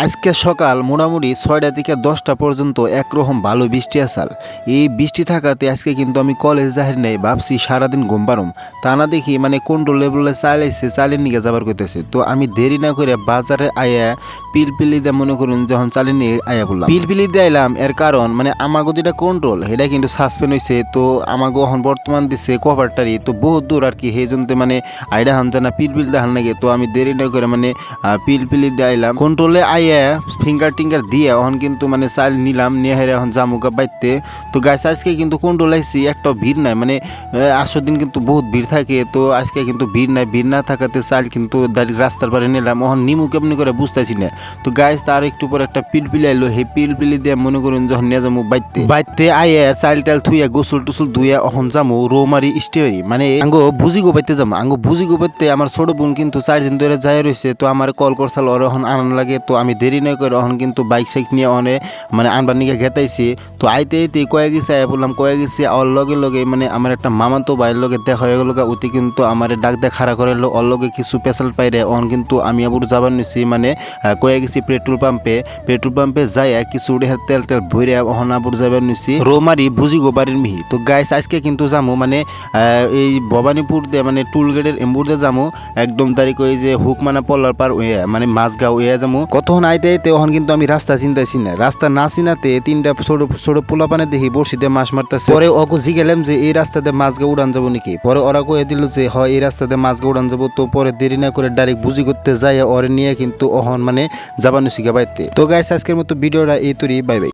আজকে সকাল মোটামুটি 6টা থেকে 10টা পর্যন্ত একরকম ভালো বৃষ্টি আসাল। এই বৃষ্টি থাকাতে আজকে কিন্তু আমি কলেজ যাই নাই, ভাবছি সারাদিন ঘুম পারুম। তা না দেখি মানে কন্ট্রোল লেভেলে চালাইছে, চালিয়ে নিয়ে যাবার করতেছে। তো আমি দেরি না করে বাজারে আয়া পিলপিলি দিয়ে মনে করুন যখন চালিয়ে নিয়ে আয়া বললাম পিলপিলি দিয়ে আইলাম। এর কারণ মানে আমাগো যেটা কন্ট্রোল সেটা কিন্তু সাসপেন্ড হয়েছে। তো আমাগো এখন বর্তমান দিচ্ছে কভারটারি, তো বহুত দূর আর কি। সেই জন্য মানে আইডা হান জানা পিলপিল দেখান লাগে। তো আমি দেরি না করে মানে পিলপিলি দিয়ে আইলাম কন্ট্রোলে আইয়া ফিঙ্গার টিঙ্গার দিয়ে এখন কিন্তু মানে চাল নিলাম, নিয়ে হেরে এখন জামুকা বাইতে। তো গাছ আজকে কিন্তু কন্ট্রোল আইসি, একটা ভিড় নাই মানে আসর দিন কিন্তু বহুত ভিড় থাকে। তো আজকে কিন্তু ভিড় নাই, ভিড় না থাকাতে চাল কিন্তু ডাইরেক্ট রাস্তার পারে নিলাম। এখন নিমু কেমনি করে বুঝতেছি না। তো গাছ তার একটু পর একটা পিলপিলি আইলো, সেই পিলপিলি দিয়ে মনে করুন যখন নিয়ে যাবো বাইতে বাইতে আইয়া চাল টাল থুইয়া গোসল টুসল ধুইয়া এখন যাবো রৌমারি স্টেয়ারি মানে আঙ্গো বুঝি গোবাইতে যাবো। আঙ্গো বুঝি গোবাইতে আমার ছোট বোন কিন্তু 4 দিন ধরে যাই রয়েছে। তো আমার কল করছাল ওর এখন আনন্দ লাগে। তো আমি দেরি না করে এখন কিন্তু বাইক সাইক নিয়ে অনে মানে আনবার নিকে ঘেতাইছি। তো আইতে আইতে কয়ে গেছে আয় বললাম কয়ে গেছি ওর লগে লগে মানে আমার একটা মামাতো ভাইয়ের লগে দেখা হয়ে গেল। অতি কিন্তু আমার ডাক দেখা খাড়া করে এলো, ওর লগে কিছু পেশাল পাইরে অন কিন্তু আমি আবার যাবার নিছি মানে কয়ে গেছি পেট্রোল পাম্পে যাই কিছু তেল তেল ভরে অহন আবার যাবার নিছি রোমারি বুঝি গোবারির মিহি। তো গাইস আজকে কিন্তু যামু মানে এই ভবানীপুর দিয়ে মানে টুল গেটের এম্বুর দিয়ে যামু একদম তারিখ ওই যে হুকমানা পল্লার পার মানে মাঝগাঁও যামু। কতক্ষণ আইতে আইতে তখন কিন্তু আমি রাস্তা চিন্তাইছি না, রাস্তা না চিনাতে 3টা ছোট ছোট পোলাপানে দেখি বড়শিতে মাছ মারতেছে। পরে ওকে জিগেলাম যে এই রাস্তাতে মাছগাঁও উড়ান যাবো নাকি। পরে ওরা কয়ে দিল যে হয় এই রাস্তাতে মাছগাঁও উড়ান যাবো। তো পরে দেরি না করে ডাইরেক্ট বুঝি করতে যাই ওরে নিয়ে কিন্তু অহন মানে যাবানো শিখা বাইতে। তো গাইস আজকের মতো ভিডিওটা এই তৈরি, বাই বাই।